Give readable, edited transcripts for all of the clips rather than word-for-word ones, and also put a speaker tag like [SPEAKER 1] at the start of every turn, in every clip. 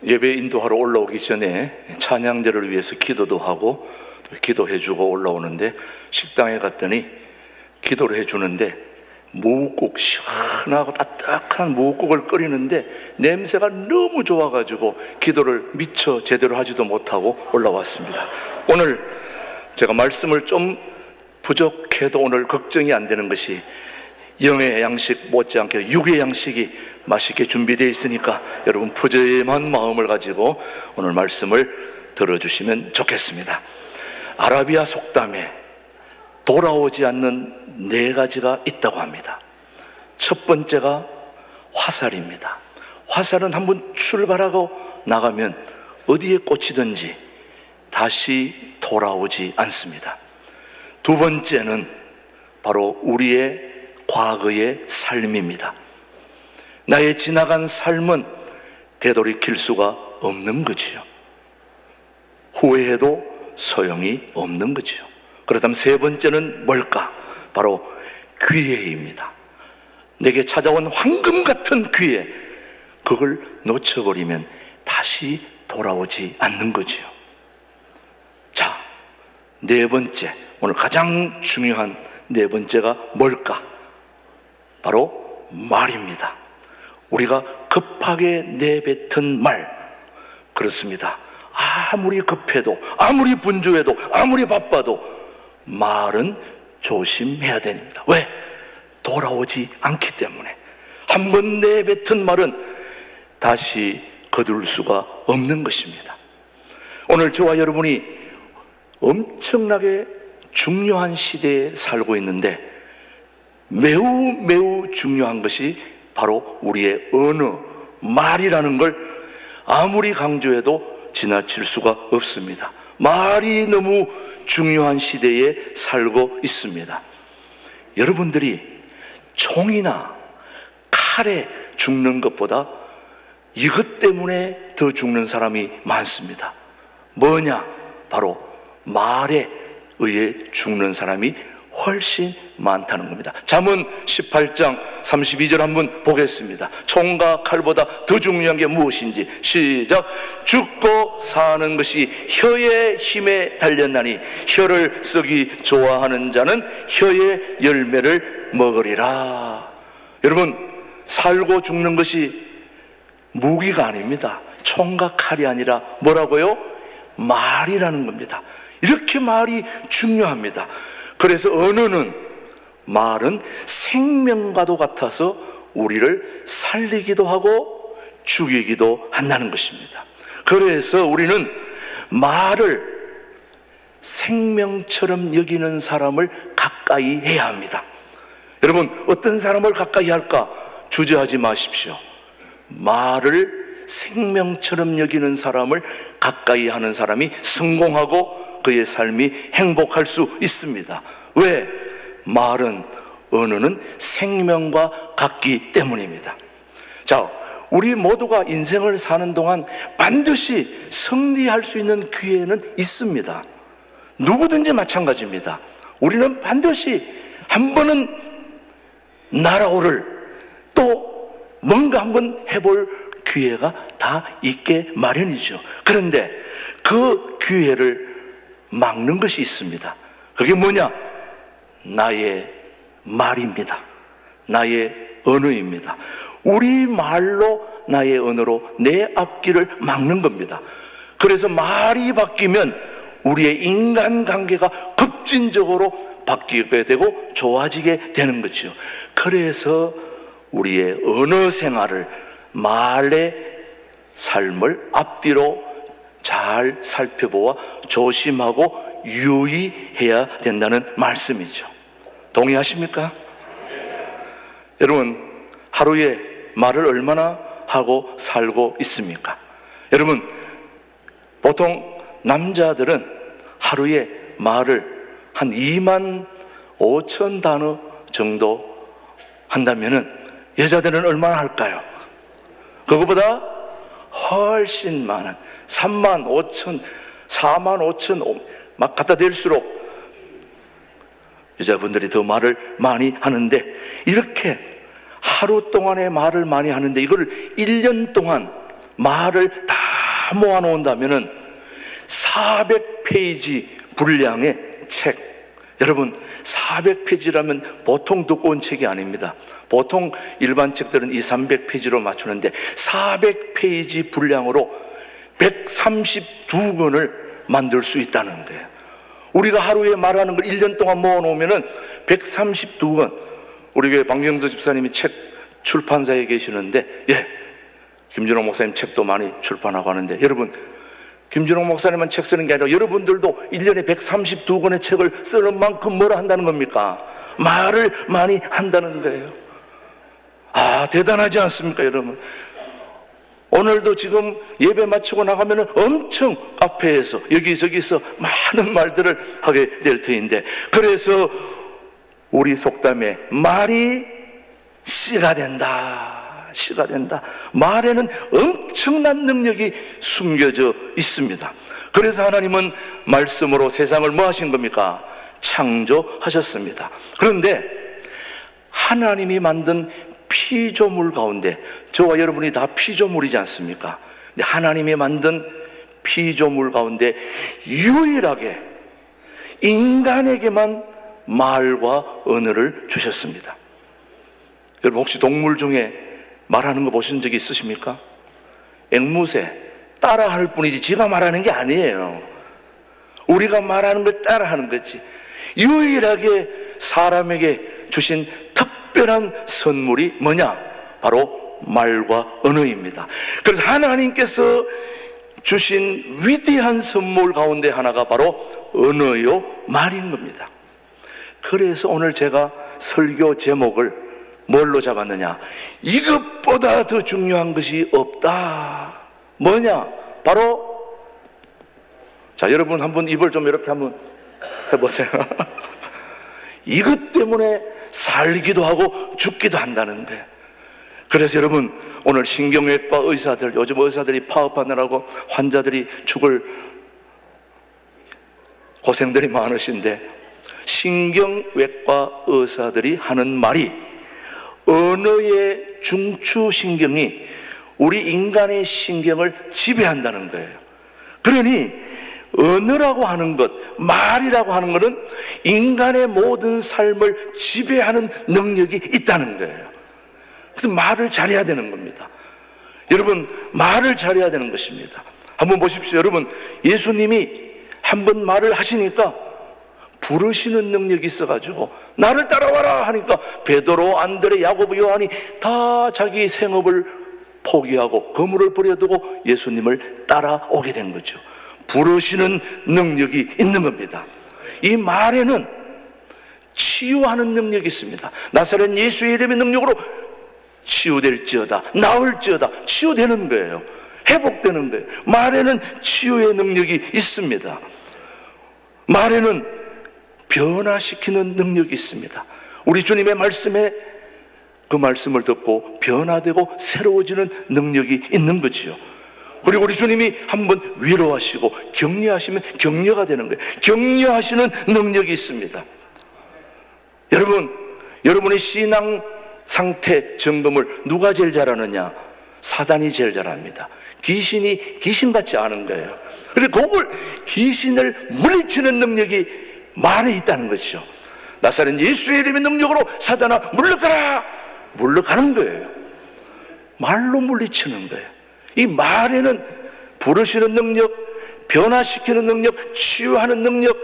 [SPEAKER 1] 예배 인도하러 올라오기 전에 찬양대를 위해서 기도도 하고 또 기도해주고 올라오는데, 식당에 갔더니 기도를 해주는데 무국, 시원하고 따뜻한 무국을 끓이는데 냄새가 너무 좋아가지고 기도를 미처 제대로 하지도 못하고 올라왔습니다. 오늘 제가 말씀을 좀 부족해도 오늘 걱정이 안 되는 것이, 영의 양식 못지않게 육의 양식이 맛있게 준비되어 있으니까 여러분 푸짐한 마음을 가지고 오늘 말씀을 들어주시면 좋겠습니다. 아라비아 속담에 돌아오지 않는 4가지가 있다고 합니다. 첫 번째가 화살입니다. 화살은 한번 출발하고 나가면 어디에 꽂히든지 다시 돌아오지 않습니다. 두 번째는 바로 우리의 과거의 삶입니다. 나의 지나간 삶은 되돌이킬 수가 없는 거지요. 후회해도 소용이 없는 거지요. 그렇다면 세 번째는 뭘까? 바로 기회입니다. 내게 찾아온 황금 같은 기회, 그걸 놓쳐버리면 다시 돌아오지 않는 거지요. 자, 네 번째, 오늘 가장 중요한 네 번째가 뭘까? 바로 말입니다. 우리가 급하게 내뱉은 말, 그렇습니다. 아무리 급해도, 아무리 분주해도, 아무리 바빠도 말은 조심해야 됩니다. 왜? 돌아오지 않기 때문에. 한번 내뱉은 말은 다시 거둘 수가 없는 것입니다. 오늘 저와 여러분이 엄청나게 중요한 시대에 살고 있는데, 매우 중요한 것이 바로 우리의 언어, 말이라는 걸 아무리 강조해도 지나칠 수가 없습니다. 말이 너무 중요한 시대에 살고 있습니다. 여러분들이 총이나 칼에 죽는 것보다 이것 때문에 더 죽는 사람이 많습니다. 뭐냐? 바로 말에 의해 죽는 사람이 훨씬 많다는 겁니다. 잠언 18장 32절 한번 보겠습니다. 총과 칼보다 더 중요한 게 무엇인지, 시작. 죽고 사는 것이 혀의 힘에 달렸나니 혀를 쓰기 좋아하는 자는 혀의 열매를 먹으리라. 여러분, 살고 죽는 것이 무기가 아닙니다. 총과 칼이 아니라 뭐라고요? 말이라는 겁니다. 이렇게 말이 중요합니다. 그래서 언어는, 말은 생명과도 같아서 우리를 살리기도 하고 죽이기도 한다는 것입니다. 그래서 우리는 말을 생명처럼 여기는 사람을 가까이 해야 합니다. 여러분, 어떤 사람을 가까이 할까? 주저하지 마십시오. 말을 생명처럼 여기는 사람을 가까이 하는 사람이 성공하고 그의 삶이 행복할 수 있습니다. 왜? 말은, 언어는 생명과 같기 때문입니다. 자, 우리 모두가 인생을 사는 동안 반드시 승리할 수 있는 기회는 있습니다. 누구든지 마찬가지입니다. 우리는 반드시 한 번은 날아오를, 또 뭔가 한번 해볼 기회가 다 있게 마련이죠. 그런데 그 기회를 막는 것이 있습니다. 그게 뭐냐? 나의 말입니다. 나의 언어입니다. 우리 말로, 나의 언어로 내 앞길을 막는 겁니다. 그래서 말이 바뀌면 우리의 인간관계가 급진적으로 바뀌게 되고 좋아지게 되는 거죠. 그래서 우리의 언어 생활을, 말의 삶을 앞뒤로 잘 살펴보아 조심하고 유의해야 된다는 말씀이죠. 동의하십니까? 여러분, 하루에 말을 얼마나 하고 살고 있습니까? 여러분, 보통 남자들은 하루에 말을 한 2만 5천 단어 정도 한다면은 여자들은 얼마나 할까요? 그거보다 훨씬 많은 3만 5천, 4만 5천 막 갖다 댈수록 여자분들이 더 말을 많이 하는데, 이렇게 하루 동안에 말을 많이 하는데 이걸 1년 동안 말을 다 모아놓는다면은 400페이지 분량의 책. 여러분, 400페이지라면 보통 두꺼운 책이 아닙니다. 보통 일반 책들은 200~300페이지로 맞추는데 400페이지 분량으로 132권을 만들 수 있다는 거예요. 우리가 하루에 말하는 걸 1년 동안 모아놓으면 132권. 우리 교회 박영서 집사님이 책 출판사에 계시는데, 예, 김준호 목사님 책도 많이 출판하고 하는데, 여러분, 김준호 목사님만 책 쓰는 게 아니라 여러분들도 1년에 132권의 책을 쓰는 만큼 뭐라 한다는 겁니까? 말을 많이 한다는 거예요. 아, 대단하지 않습니까, 여러분? 오늘도 지금 예배 마치고 나가면 엄청 앞에서 여기저기서 많은 말들을 하게 될 터인데, 그래서 우리 속담에 말이 씨가 된다. 씨가 된다. 말에는 엄청난 능력이 숨겨져 있습니다. 그래서 하나님은 말씀으로 세상을 뭐 하신 겁니까? 창조하셨습니다. 그런데 하나님이 만든 피조물 가운데, 저와 여러분이 다 피조물이지 않습니까? 근데 하나님이 만든 피조물 가운데 유일하게 인간에게만 말과 언어를 주셨습니다. 여러분, 혹시 동물 중에 말하는 거 보신 적이 있으십니까? 앵무새, 따라할 뿐이지 지가 말하는 게 아니에요. 우리가 말하는 걸 따라하는 거지. 유일하게 사람에게 주신 특별한 선물이 뭐냐? 바로 말과 언어입니다. 그래서 하나님께서 주신 위대한 선물 가운데 하나가 바로 언어요, 말인 겁니다. 그래서 오늘 제가 설교 제목을 뭘로 잡았느냐? 이것보다 더 중요한 것이 없다. 뭐냐? 바로, 자, 여러분 한번 입을 좀 이렇게 한번 해보세요. 이것 때문에 살기도 하고 죽기도 한다는 거예요. 그래서 여러분, 오늘 신경외과 의사들, 요즘 의사들이 파업하느라고 환자들이 죽을 고생들이 많으신데, 신경외과 의사들이 하는 말이, 언어의 중추신경이 우리 인간의 신경을 지배한다는 거예요. 그러니 언어라고 하는 것, 말이라고 하는 것은 인간의 모든 삶을 지배하는 능력이 있다는 거예요. 그래서 말을 잘해야 되는 겁니다. 여러분, 말을 잘해야 되는 것입니다. 한번 보십시오. 여러분, 예수님이 한번 말을 하시니까 부르시는 능력이 있어가지고 나를 따라와라 하니까 베드로, 안드레, 야고보, 요한이 다 자기 생업을 포기하고 거물을 버려두고 예수님을 따라오게 된 거죠. 부르시는 능력이 있는 겁니다. 이 말에는 치유하는 능력이 있습니다. 나사렛 예수의 이름의 능력으로 치유될지어다, 나을지어다, 치유되는 거예요. 회복되는 거예요. 말에는 치유의 능력이 있습니다. 말에는 변화시키는 능력이 있습니다. 우리 주님의 말씀에 그 말씀을 듣고 변화되고 새로워지는 능력이 있는 거지요. 그리고 우리 주님이 한번 위로하시고 격려하시면 격려가 되는 거예요. 격려하시는 능력이 있습니다. 여러분, 여러분의 신앙 상태 점검을 누가 제일 잘하느냐? 사단이 제일 잘합니다. 귀신이 귀신같이 아는 거예요. 그런데 그걸 귀신을 물리치는 능력이 말에 있다는 것이죠. 나사렛 예수의 이름의 능력으로 사단아 물러가라! 물러가는 거예요. 말로 물리치는 거예요. 이 말에는 부르시는 능력, 변화시키는 능력, 치유하는 능력,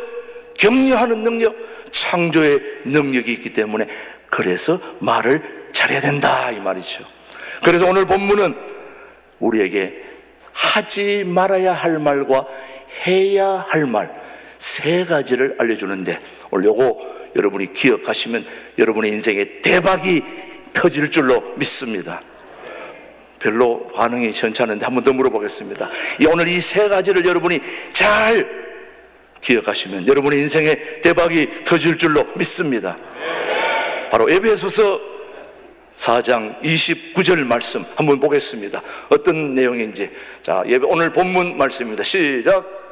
[SPEAKER 1] 격려하는 능력, 창조의 능력이 있기 때문에 그래서 말을 잘해야 된다 이 말이죠. 그래서 오늘 본문은 우리에게 하지 말아야 할 말과 해야 할 말 세 가지를 알려주는데, 오늘 요거 여러분이 기억하시면 여러분의 인생에 대박이 터질 줄로 믿습니다. 별로 반응이 현찮은데 한 번 더 물어보겠습니다. 오늘 이 세 가지를 여러분이 잘 기억하시면 여러분의 인생에 대박이 터질 줄로 믿습니다. 바로 에베소서 4장 29절 말씀 한번 보겠습니다. 어떤 내용인지. 자, 오늘 본문 말씀입니다. 시작.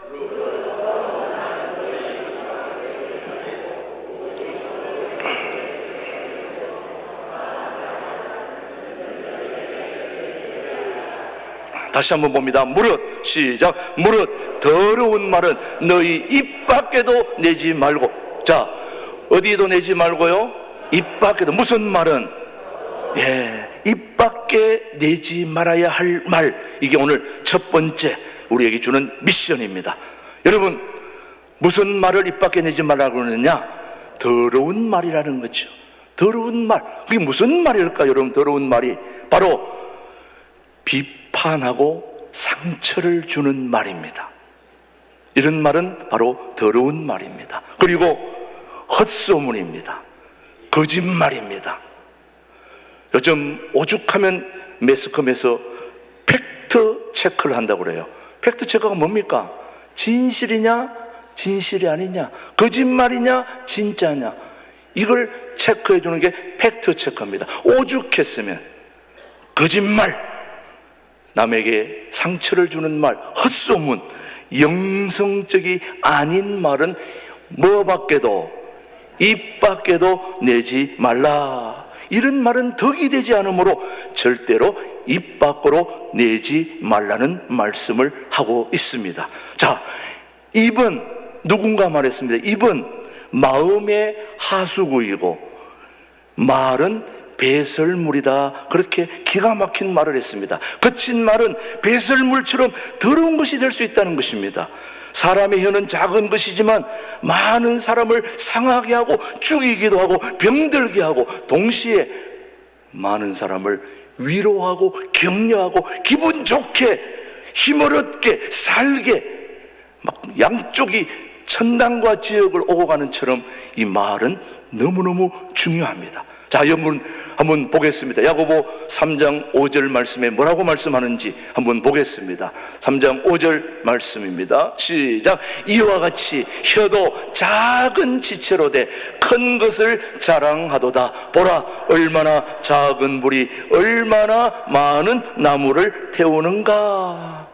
[SPEAKER 1] 다시 한번 봅니다. 무릇, 시작. 무릇 더러운 말은 너희 입 밖에도 내지 말고. 자, 어디에도 내지 말고요? 입 밖에도. 무슨 말은? 입 밖에 내지 말아야 할 말. 이게 오늘 첫 번째 우리에게 주는 미션입니다. 여러분, 무슨 말을 입 밖에 내지 말라고 그러느냐? 더러운 말이라는 거죠. 더러운 말. 그게 무슨 말일까, 여러분? 더러운 말이 바로 비판하고 상처를 주는 말입니다. 이런 말은 바로 더러운 말입니다. 그리고 헛소문입니다. 거짓말입니다. 요즘 오죽하면 매스컴에서 팩트 체크를 한다고 그래요. 팩트 체크가 뭡니까? 진실이냐 진실이 아니냐, 거짓말이냐 진짜냐, 이걸 체크해 주는 게 팩트 체크입니다. 오죽했으면 거짓말, 남에게 상처를 주는 말, 헛소문, 영성적이 아닌 말은 뭐 밖에도, 입 밖에도 내지 말라. 이런 말은 덕이 되지 않으므로 절대로 입 밖으로 내지 말라는 말씀을 하고 있습니다. 자, 입은 누군가 말했습니다. 입은 마음의 하수구이고 말은 배설물이다. 그렇게 기가 막힌 말을 했습니다. 거친 말은 배설물처럼 더러운 것이 될 수 있다는 것입니다. 사람의 혀는 작은 것이지만 많은 사람을 상하게 하고 죽이기도 하고 병들게 하고 동시에 많은 사람을 위로하고 격려하고 기분 좋게 힘을 얻게 살게 막 양쪽이 천당과 지옥을 오고 가는 처럼 이 말은 너무너무 중요합니다. 자, 여러분 한번 보겠습니다. 야고보 3장 5절 말씀에 뭐라고 말씀하는지 한번 보겠습니다. 3장 5절 말씀입니다. 시작. 이와 같이 혀도 작은 지체로 돼 큰 것을 자랑하도다. 보라, 얼마나 작은 불이 얼마나 많은 나무를 태우는가.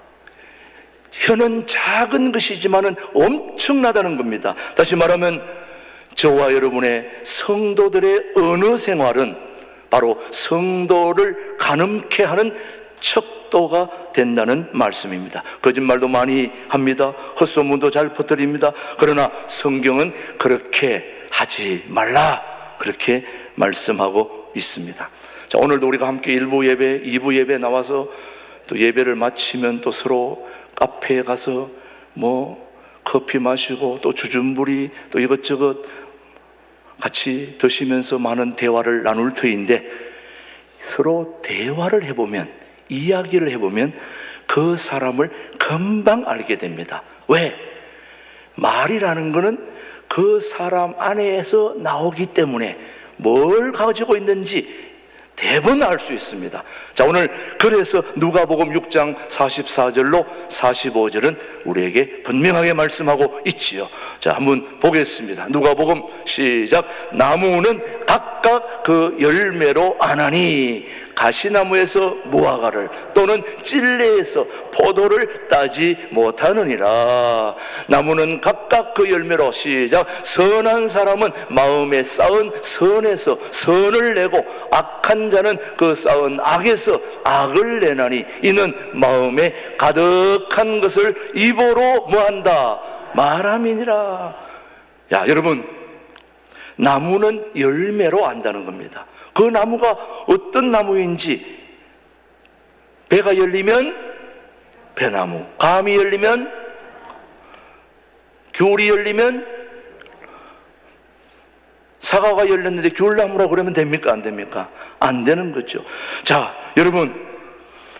[SPEAKER 1] 혀는 작은 것이지만은 엄청나다는 겁니다. 다시 말하면 저와 여러분의 성도들의 언어 생활은 바로 성도를 가늠케 하는 척도가 된다는 말씀입니다. 거짓말도 많이 합니다. 헛소문도 잘 퍼뜨립니다. 그러나 성경은 그렇게 하지 말라, 그렇게 말씀하고 있습니다. 자, 오늘도 우리가 함께 1부 예배, 2부 예배 나와서 또 예배를 마치면 또 서로 카페에 가서 뭐 커피 마시고 또 주전부리 또 이것저것 같이 드시면서 많은 대화를 나눌 터인데, 서로 대화를 해보면, 이야기를 해보면 그 사람을 금방 알게 됩니다. 왜? 말이라는 거는 그 사람 안에서 나오기 때문에 뭘 가지고 있는지 대부분 알 수 있습니다. 자, 오늘 그래서 누가복음 6장 44절로 45절은 우리에게 분명하게 말씀하고 있지요. 자, 한번 보겠습니다. 누가복음 시작. 나무는 각각 그 열매로 아나니 가시나무에서 무화과를 또는 찔레에서 포도를 따지 못하느니라. 나무는 각각 그 열매로 시작. 선한 사람은 마음에 쌓은 선에서 선을 내고 악한 자는 그 쌓은 악에서 악을 내나니 이는 마음에 가득한 것을 입으로 뭐한다? 말함이니라. 야, 여러분, 나무는 열매로 안다는 겁니다. 그 나무가 어떤 나무인지, 배가 열리면 배나무, 감이 열리면, 귤이 열리면, 사과가 열렸는데 귤나무라고 그러면 됩니까? 안 됩니까? 안 되는 거죠. 자, 여러분,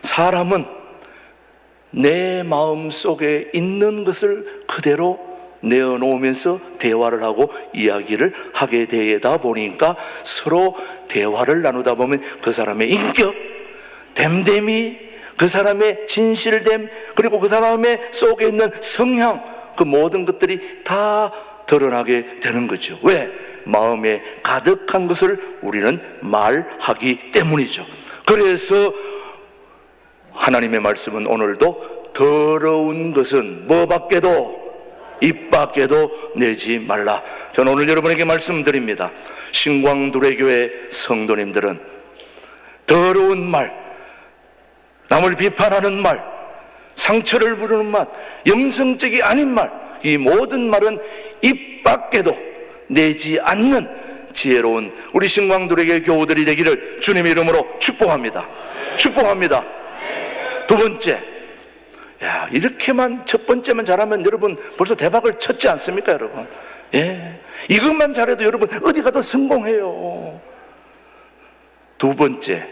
[SPEAKER 1] 사람은 내 마음 속에 있는 것을 그대로 내어놓으면서 대화를 하고 이야기를 하게 되다 보니까 서로 대화를 나누다 보면 그 사람의 인격, 됨됨이, 그 사람의 진실됨, 그리고 그 사람의 속에 있는 성향, 그 모든 것들이 다 드러나게 되는 거죠. 왜? 마음에 가득한 것을 우리는 말하기 때문이죠. 그래서 하나님의 말씀은 오늘도 더러운 것은 뭐 밖에도, 입 밖에도 내지 말라. 저는 오늘 여러분에게 말씀드립니다. 신광두레교회 성도님들은 더러운 말, 남을 비판하는 말, 상처를 부르는 말, 영성적이 아닌 말, 이 모든 말은 입 밖에도 내지 않는 지혜로운 우리 신광들에게 교우들이 되기를 주님의 이름으로 축복합니다. 축복합니다. 두 번째, 야, 이렇게만 첫 번째만 잘하면 여러분 벌써 대박을 쳤지 않습니까, 여러분? 예, 이것만 잘해도 여러분 어디 가도 성공해요. 두 번째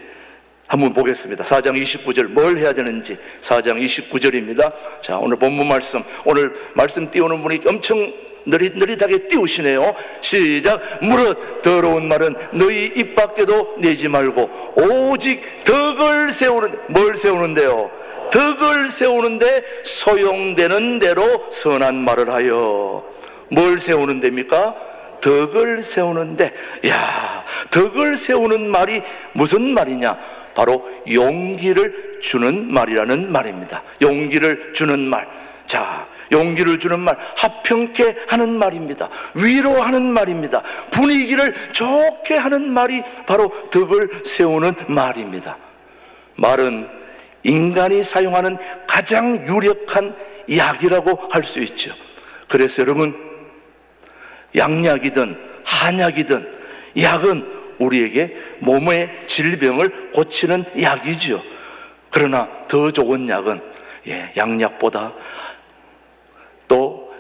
[SPEAKER 1] 한번 보겠습니다. 4장 29절 뭘 해야 되는지. 4장 29절입니다. 자, 오늘 본문 말씀, 오늘 말씀 띄우는 분이 엄청 느릿하게 띄우시네요. 시작. 무릇 더러운 말은 너희 입 밖에도 내지 말고 오직 덕을 세우는, 뭘 세우는데요? 덕을 세우는데 소용되는 대로 선한 말을 하여. 뭘 세우는 데입니까? 덕을 세우는데. 야, 덕을 세우는 말이 무슨 말이냐? 바로 용기를 주는 말이라는 말입니다. 용기를 주는 말. 자, 용기를 주는 말, 화평케 하는 말입니다. 위로하는 말입니다. 분위기를 좋게 하는 말이 바로 덕을 세우는 말입니다. 말은 인간이 사용하는 가장 유력한 약이라고 할 수 있죠. 그래서 여러분, 양약이든 한약이든 약은 우리에게 몸의 질병을 고치는 약이죠. 그러나 더 좋은 약은 양약보다 또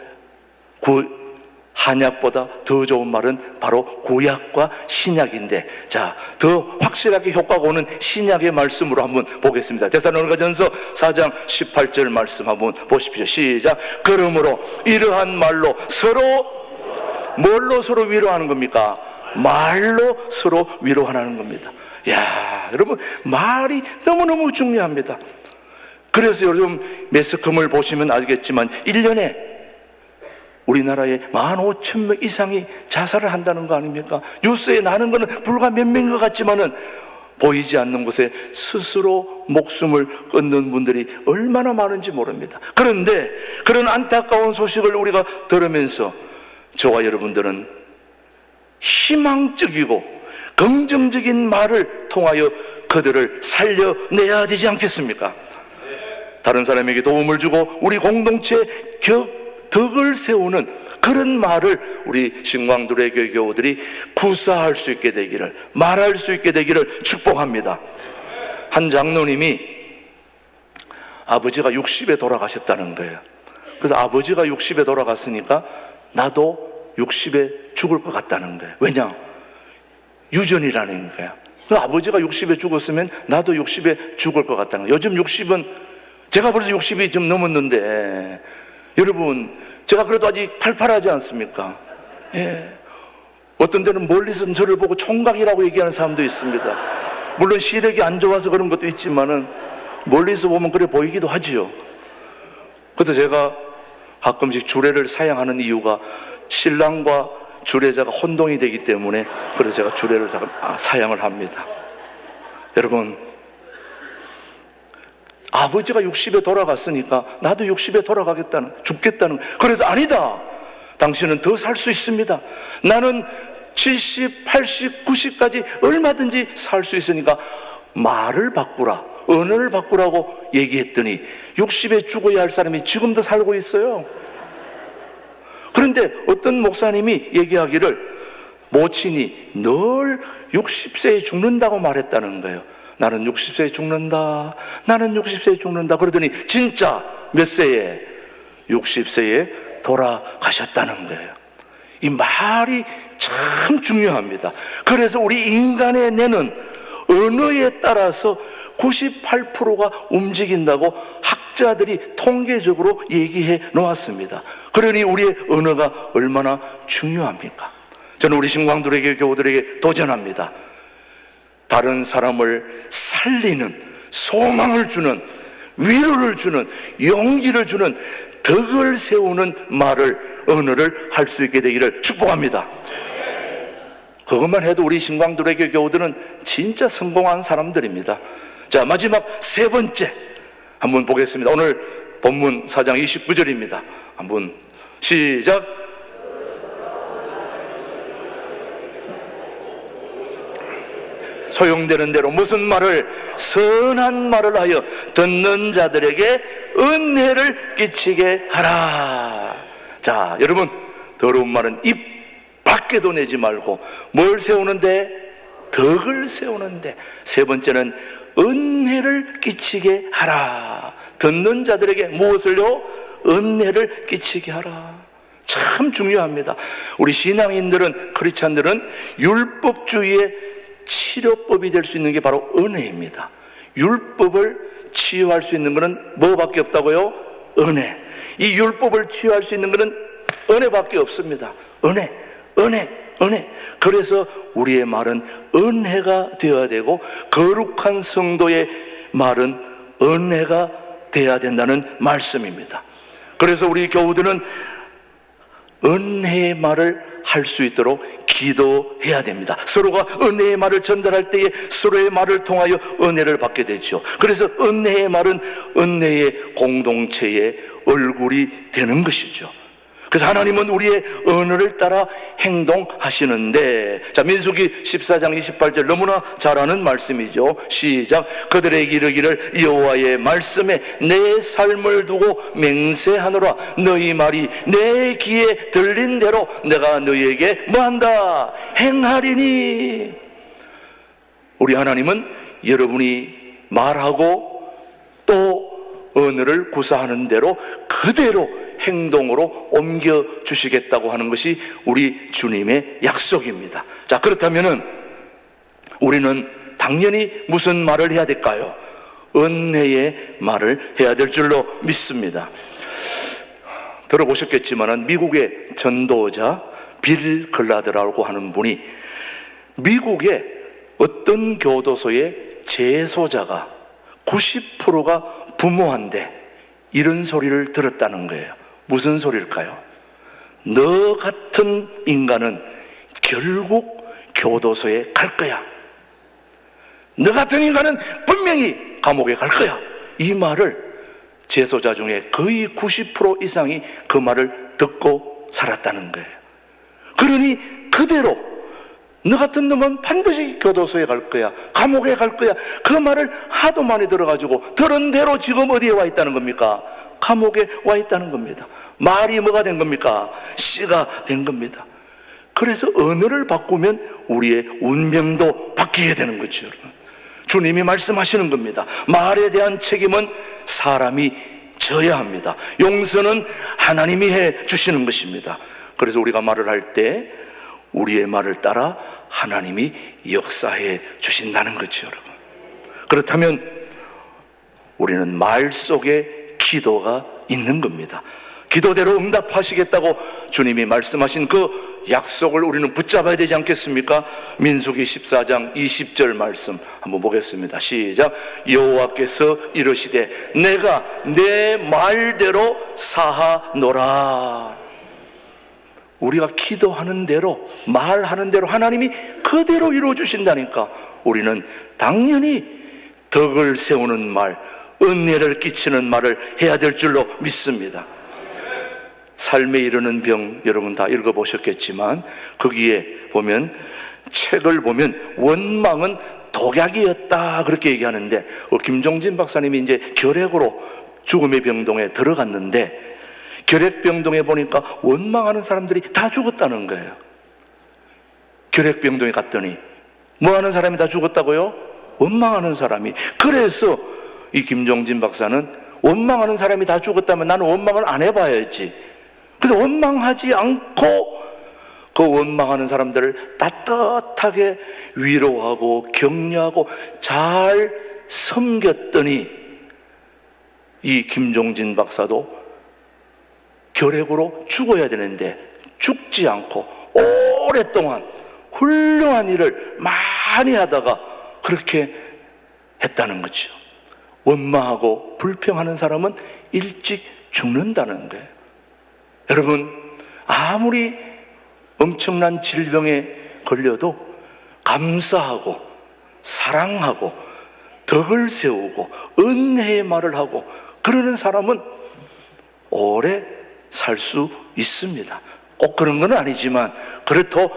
[SPEAKER 1] 한약보다 더 좋은 말은 바로 구약과 신약인데, 자, 더 확실하게 효과가 오는 신약의 말씀으로 한번 보겠습니다. 데살로니가전서 4장 18절 말씀 한번 보십시오. 시작. 그러므로 이러한 말로 서로, 뭘로 서로 위로하는 겁니까? 말로 서로 위로하는 겁니다. 야, 여러분, 말이 너무너무 중요합니다. 그래서 여러분 매스컴을 보시면 알겠지만 1년에 우리나라에 15,000명 이상이 자살을 한다는 거 아닙니까? 뉴스에 나는 거는 불과 몇 명인 것 같지만은 보이지 않는 곳에 스스로 목숨을 끊는 분들이 얼마나 많은지 모릅니다. 그런데 그런 안타까운 소식을 우리가 들으면서 저와 여러분들은 희망적이고 긍정적인 말을 통하여 그들을 살려내야 되지 않겠습니까? 다른 사람에게 도움을 주고 우리 공동체의 덕을 세우는 그런 말을 우리 신광두레교회 교우들이 구사할 수 있게 되기를, 말할 수 있게 되기를 축복합니다. 한 장로님이 아버지가 60에 돌아가셨다는 거예요. 그래서 아버지가 60에 돌아갔으니까 나도 60에 죽을 것 같다는 거예요. 왜냐? 유전이라는 거예요. 아버지가 60에 죽었으면 나도 60에 죽을 것 같다는 거예요. 요즘 60은, 제가 벌써 60이 좀 넘었는데, 여러분, 제가 그래도 아직 팔팔하지 않습니까? 예. 어떤 데는 멀리서 저를 보고 총각이라고 얘기하는 사람도 있습니다. 물론 시력이 안 좋아서 그런 것도 있지만은 멀리서 보면 그래 보이기도 하지요. 그래서 제가 가끔씩 주례를 사양하는 이유가 신랑과 주례자가 혼동이 되기 때문에, 그래서 제가 주례를 사양을 합니다. 여러분, 아버지가 60에 돌아갔으니까 나도 60에 죽겠다는. 그래서 아니다, 당신은 더 살 수 있습니다. 나는 70, 80, 90까지 얼마든지 살 수 있으니까 말을 바꾸라, 언어를 바꾸라고 얘기했더니 60에 죽어야 할 사람이 지금도 살고 있어요. 그런데 어떤 목사님이 얘기하기를 모친이 늘 60세에 죽는다고 말했다는 거예요. 나는 60세에 죽는다, 나는 60세에 죽는다. 그러더니 진짜 몇 세에? 60세에 돌아가셨다는 거예요. 이 말이 참 중요합니다. 그래서 우리 인간의 뇌는 언어에 따라서 98%가 움직인다고 학자들이 통계적으로 얘기해 놓았습니다. 그러니 우리의 언어가 얼마나 중요합니까? 저는 우리 신광두레교회 교우들에게 도전합니다. 다른 사람을 살리는, 소망을 주는, 위로를 주는, 용기를 주는, 덕을 세우는 말을, 언어를 할 수 있게 되기를 축복합니다. 그것만 해도 우리 신광두레교회 교우들은 진짜 성공한 사람들입니다. 자, 마지막 세 번째 한번 보겠습니다. 오늘 본문 4장 29절입니다. 한번 시작. 소용되는 대로 무슨 말을? 선한 말을 하여 듣는 자들에게 은혜를 끼치게 하라. 자, 여러분, 더러운 말은 입 밖에도 내지 말고 뭘 세우는데? 덕을 세우는데. 세 번째는 은혜를 끼치게 하라. 듣는 자들에게 무엇을요? 은혜를 끼치게 하라. 참 중요합니다. 우리 신앙인들은, 크리스찬들은 율법주의의 치료법이 될 수 있는 게 바로 은혜입니다. 율법을 치유할 수 있는 것은 뭐밖에 없다고요? 은혜. 이 율법을 치유할 수 있는 것은 은혜밖에 없습니다. 은혜, 은혜, 은혜. 그래서 우리의 말은 은혜가 되어야 되고, 거룩한 성도의 말은 은혜가 되어야 된다는 말씀입니다. 그래서 우리 교우들은 은혜의 말을 할 수 있도록 기도해야 됩니다. 서로가 은혜의 말을 전달할 때에 서로의 말을 통하여 은혜를 받게 되죠. 그래서 은혜의 말은 은혜의 공동체의 얼굴이 되는 것이죠. 그래서 하나님은 우리의 언어를 따라 행동하시는데, 자, 민수기 14장 28절 너무나 잘 아는 말씀이죠. 시작. 그들에게 이르기를 여호와의 말씀에 내 삶을 두고 맹세하노라. 너희 말이 내 귀에 들린 대로 내가 너희에게 뭐한다? 행하리니. 우리 하나님은 여러분이 말하고 또 언어를 구사하는 대로 그대로 행동으로 옮겨주시겠다고 하는 것이 우리 주님의 약속입니다. 자, 그렇다면은 우리는 당연히 무슨 말을 해야 될까요? 은혜의 말을 해야 될 줄로 믿습니다. 들어보셨겠지만은 미국의 전도자 빌 글라드라고 하는 분이 미국의 어떤 교도소의 재소자가 90%가 부모한테 이런 소리를 들었다는 거예요. 무슨 소리일까요? 너 같은 인간은 결국 교도소에 갈 거야. 너 같은 인간은 분명히 감옥에 갈 거야. 이 말을 재소자 중에 거의 90% 이상이 그 말을 듣고 살았다는 거예요. 그러니 그대로 너 같은 놈은 반드시 교도소에 갈 거야, 감옥에 갈 거야, 그 말을 하도 많이 들어가지고 들은 대로 지금 어디에 와 있다는 겁니까? 감옥에 와 있다는 겁니다. 말이 뭐가 된 겁니까? 씨가 된 겁니다. 그래서 언어를 바꾸면 우리의 운명도 바뀌게 되는 거죠, 여러분. 주님이 말씀하시는 겁니다. 말에 대한 책임은 사람이 져야 합니다. 용서는 하나님이 해 주시는 것입니다. 그래서 우리가 말을 할 때 우리의 말을 따라 하나님이 역사해 주신다는 거죠, 여러분. 그렇다면 우리는 말 속에 기도가 있는 겁니다. 기도대로 응답하시겠다고 주님이 말씀하신 그 약속을 우리는 붙잡아야 되지 않겠습니까? 민수기 14장 20절 말씀 한번 보겠습니다. 시작. 여호와께서 이르시되 내가 내 말대로 사하노라. 우리가 기도하는 대로, 말하는 대로 하나님이 그대로 이루어 주신다니까 우리는 당연히 덕을 세우는 말, 은혜를 끼치는 말을 해야 될 줄로 믿습니다. 삶에 이르는 병, 여러분 다 읽어보셨겠지만 거기에 보면, 책을 보면 원망은 독약이었다 그렇게 얘기하는데, 김종진 박사님이 이제 결핵으로 죽음의 병동에 들어갔는데 결핵병동에 보니까 원망하는 사람들이 다 죽었다는 거예요. 결핵병동에 갔더니 뭐 하는 사람이 다 죽었다고요? 원망하는 사람이. 그래서 이 김종진 박사는 원망하는 사람이 다 죽었다면 나는 원망을 안 해봐야지. 그래서 원망하지 않고 그 원망하는 사람들을 따뜻하게 위로하고 격려하고 잘 섬겼더니 이 김종진 박사도 결핵으로 죽어야 되는데 죽지 않고 오랫동안 훌륭한 일을 많이 하다가 그렇게 했다는 거죠. 원망하고 불평하는 사람은 일찍 죽는다는 거예요. 여러분, 아무리 엄청난 질병에 걸려도 감사하고 사랑하고 덕을 세우고 은혜의 말을 하고 그러는 사람은 오래 살 수 있습니다. 꼭 그런 건 아니지만 그렇도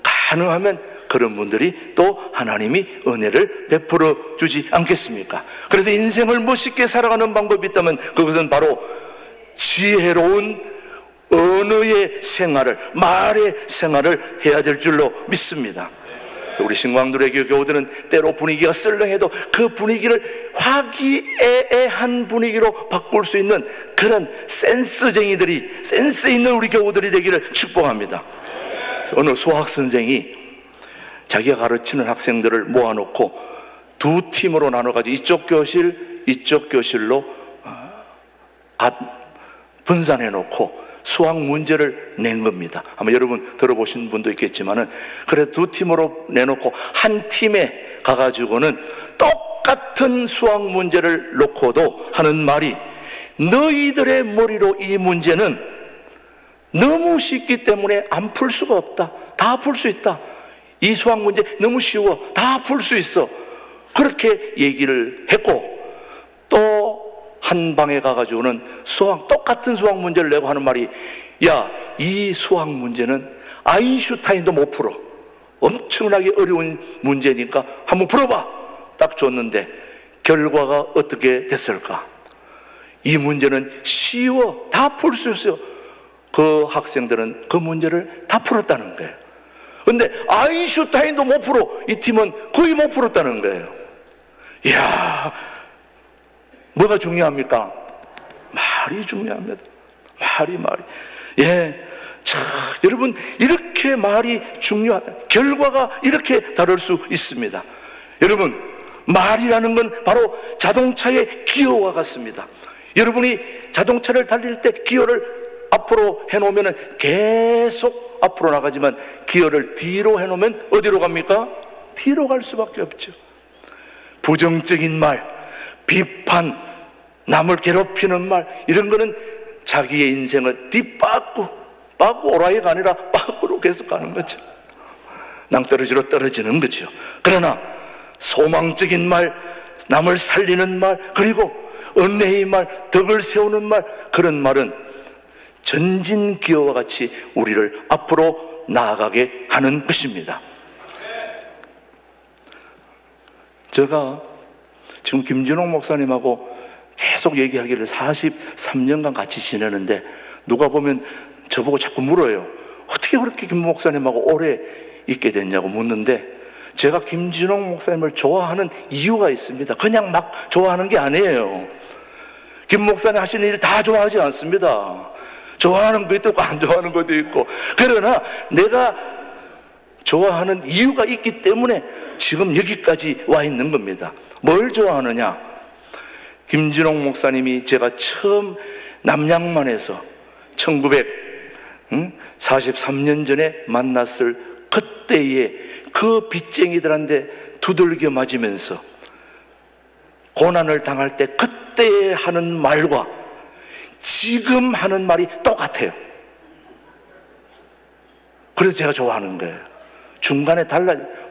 [SPEAKER 1] 가능하면 그런 분들이 또 하나님이 은혜를 베풀어 주지 않겠습니까? 그래서 인생을 멋있게 살아가는 방법이 있다면 그것은 바로 지혜로운 언어의 생활을, 말의 생활을 해야 될 줄로 믿습니다. 우리 신광누리교 교우들은 때로 분위기가 썰렁해도 그 분위기를 화기애애한 분위기로 바꿀 수 있는 그런 센스쟁이들이, 센스 있는 우리 교우들이 되기를 축복합니다. 어느 수학 선생이 자기가 가르치는 학생들을 모아놓고 두 팀으로 나눠가지고 이쪽 교실, 이쪽 교실로 분산해놓고 수학 문제를 낸 겁니다. 아마 여러분 들어보신 분도 있겠지만은, 그래 두 팀으로 내놓고 한 팀에 가가지고는 똑같은 수학 문제를 놓고도 하는 말이, 너희들의 머리로 이 문제는 너무 쉽기 때문에 안 풀 수가 없다. 다 풀 수 있다. 이 수학 문제 너무 쉬워. 다 풀 수 있어. 그렇게 얘기를 했고, 또 한 방에 가가지고는 똑같은 수학 문제를 내고 하는 말이, 야, 이 수학 문제는 아인슈타인도 못 풀어. 엄청나게 어려운 문제니까 한번 풀어봐. 딱 줬는데 결과가 어떻게 됐을까? 이 문제는 쉬워. 다 풀 수 있어요. 그 학생들은 그 문제를 다 풀었다는 거예요. 근데 아인슈타인도 못 풀어. 이 팀은 거의 못 풀었다는 거예요. 이야, 뭐가 중요합니까? 말이 중요합니다. 말이. 예. 자, 여러분, 이렇게 말이 중요하다. 결과가 이렇게 다를 수 있습니다. 여러분, 말이라는 건 바로 자동차의 기어와 같습니다. 여러분이 자동차를 달릴 때 기어를 앞으로 해놓으면 계속 앞으로 나가지만, 기어를 뒤로 해놓으면 어디로 갑니까? 뒤로 갈 수밖에 없죠. 부정적인 말, 비판, 남을 괴롭히는 말, 이런 거는 자기의 인생을 뒷바꾸, 오라이가 아니라 바꾸로 계속 가는 거죠. 낭떠러지로 떨어지는 거죠. 그러나 소망적인 말, 남을 살리는 말, 그리고 은혜의 말, 덕을 세우는 말, 그런 말은 전진기어와 같이 우리를 앞으로 나아가게 하는 것입니다. 제가 지금 김진홍 목사님하고 계속 얘기하기를 43년간 같이 지내는데, 누가 보면 저보고 자꾸 물어요. 어떻게 그렇게 김 목사님하고 오래 있게 됐냐고 묻는데, 제가 김진홍 목사님을 좋아하는 이유가 있습니다. 그냥 막 좋아하는 게 아니에요. 김 목사님 하시는 일 다 좋아하지 않습니다. 좋아하는 것도 있고 안 좋아하는 것도 있고, 그러나 내가 좋아하는 이유가 있기 때문에 지금 여기까지 와 있는 겁니다. 뭘 좋아하느냐? 김진홍 목사님이 제가 처음 남양만에서 1943년 전에 만났을 그때의 그 빚쟁이들한테 두들겨 맞으면서 고난을 당할 때 그때 하는 말과 지금 하는 말이 똑같아요. 그래서 제가 좋아하는 거예요. 중간에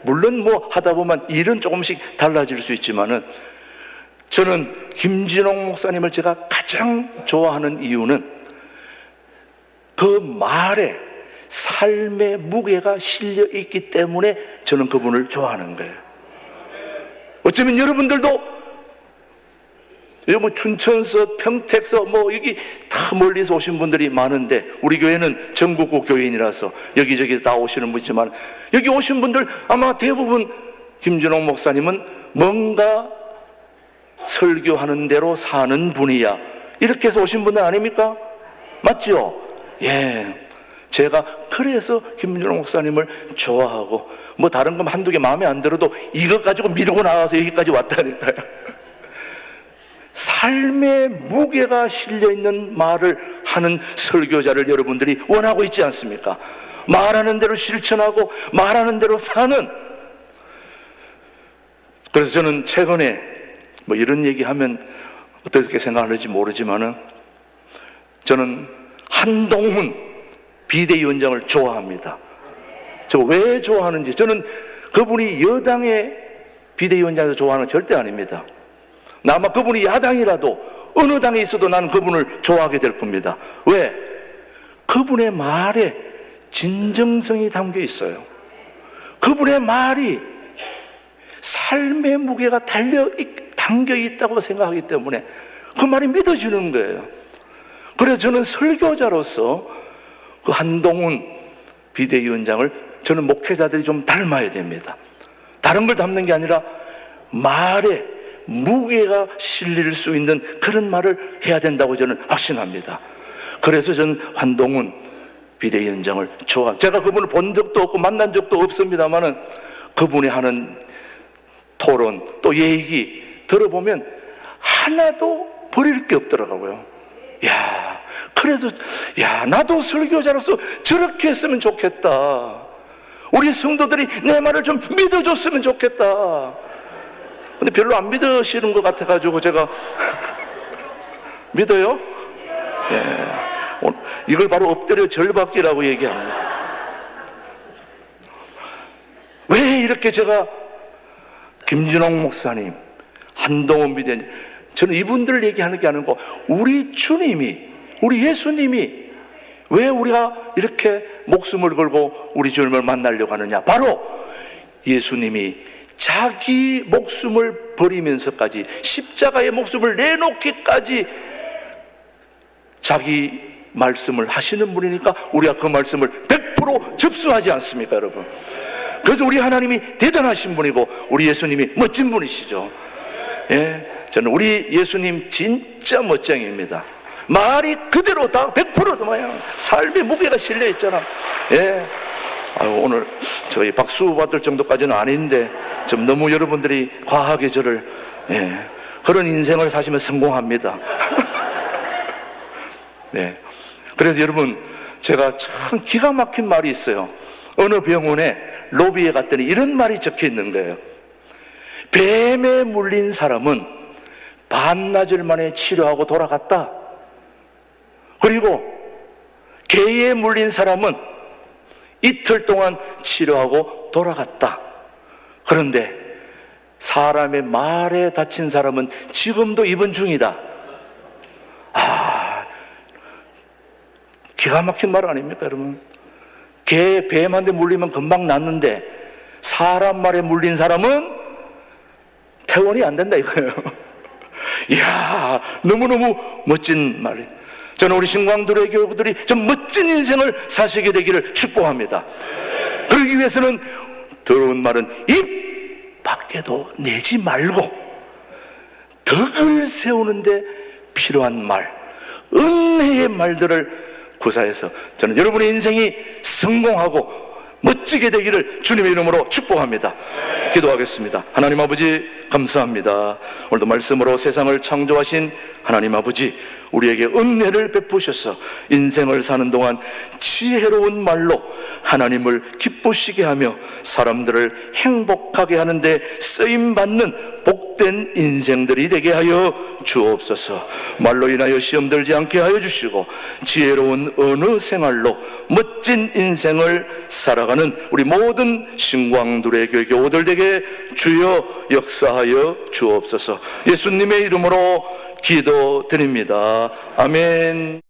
[SPEAKER 1] 물론 뭐 하다 보면 일은 조금씩 달라질 수 있지만은, 저는 김진홍 목사님을 제가 가장 좋아하는 이유는 그 말에 삶의 무게가 실려 있기 때문에 저는 그분을 좋아하는 거예요. 어쩌면 여러분들도 뭐 춘천서, 평택서, 뭐 여기 다 멀리서 오신 분들이 많은데, 우리 교회는 전국구 교인이라서 여기저기 다 오시는 분이지만, 여기 오신 분들 아마 대부분 김진홍 목사님은 뭔가 설교하는 대로 사는 분이야, 이렇게 해서 오신 분들 아닙니까? 맞죠? 예. 제가 그래서 김진홍 목사님을 좋아하고, 뭐 다른 거 한두 개 마음에 안 들어도 이것 가지고 밀고 나와서 여기까지 왔다니까요. 삶의 무게가 실려있는 말을 하는 설교자를 여러분들이 원하고 있지 않습니까? 말하는 대로 실천하고 말하는 대로 사는. 그래서 저는 최근에 뭐 이런 얘기하면 어떻게 생각하는지 모르지만은, 저는 한동훈 비대위원장을 좋아합니다. 저 왜 좋아하는지, 저는 그분이 여당의 비대위원장에서 좋아하는 절대 아닙니다. 아마 그분이 야당이라도 어느 당에 있어도 나는 그분을 좋아하게 될 겁니다. 왜? 그분의 말에 진정성이 담겨 있어요. 그분의 말이 삶의 무게가 담겨 있다고 생각하기 때문에 그 말이 믿어지는 거예요. 그래서 저는 설교자로서 그 한동훈 비대위원장을 저는 목회자들이 좀 닮아야 됩니다. 다른 걸 닮는 게 아니라 말에 무게가 실릴 수 있는 그런 말을 해야 된다고 저는 확신합니다. 그래서 저는 한동훈 비대위원장을 제가 그분을 본 적도 없고 만난 적도 없습니다만은 그분이 하는 토론 또 얘기 들어보면 하나도 버릴 게 없더라고요. 그래서 나도 설교자로서 저렇게 했으면 좋겠다. 우리 성도들이 내 말을 좀 믿어줬으면 좋겠다. 근데 별로 안 믿으시는 것 같아가지고 제가 믿어요? 이걸 바로 엎드려 절받기라고 얘기합니다. 왜 이렇게 제가 김진홍 목사님, 한동훈 비대위원장, 저는 이분들을 얘기하는 게 아니고 우리 주님이, 우리 예수님이 왜 우리가 이렇게 목숨을 걸고 우리 주님을 만나려고 하느냐? 바로 예수님이 자기 목숨을 버리면서까지, 십자가의 목숨을 내놓기까지 자기 말씀을 하시는 분이니까 우리가 그 말씀을 100% 접수하지 않습니까, 여러분? 그래서 우리 하나님이 대단하신 분이고 우리 예수님이 멋진 분이시죠. 저는 우리 예수님 진짜 멋쟁이입니다. 말이 그대로 다 100% 삶의 무게가 실려 있잖아. 오늘 저희 박수 받을 정도까지는 아닌데 좀 너무 여러분들이 과하게 저를 그런 인생을 사시면 성공합니다. 그래서 여러분, 제가 참 기가 막힌 말이 있어요. 어느 병원에 로비에 갔더니 이런 말이 적혀 있는 거예요. 뱀에 물린 사람은 반나절 만에 치료하고 돌아갔다. 그리고 개에 물린 사람은 이틀 동안 치료하고 돌아갔다. 그런데 사람의 말에 다친 사람은 지금도 입원 중이다. 기가 막힌 말 아닙니까, 여러분? 개, 뱀한테 물리면 금방 낫는데 사람 말에 물린 사람은 퇴원이 안 된다 이거예요. 이야, 너무너무 멋진 말이에요. 저는 우리 신광두레 교우들이 좀 멋진 인생을 사시게 되기를 축복합니다. 그러기 위해서는 더러운 말은 입 밖에도 내지 말고 덕을 세우는데 필요한 말, 은혜의 말들을 구사해서 저는 여러분의 인생이 성공하고 멋지게 되기를 주님의 이름으로 축복합니다. 기도하겠습니다. 하나님 아버지, 감사합니다. 오늘도 말씀으로 세상을 창조하신 하나님 아버지, 우리에게 은혜를 베푸셔서 인생을 사는 동안 지혜로운 말로 하나님을 기쁘시게 하며 사람들을 행복하게 하는데 쓰임받는 복된 인생들이 되게 하여 주옵소서. 말로 인하여 시험 들지 않게 하여 주시고 지혜로운 어느 생활로 멋진 인생을 살아가는 우리 모든 신광두레 교회 교우들 되게 주여 역사하여 주옵소서. 예수님의 이름으로 기도드립니다. 아멘.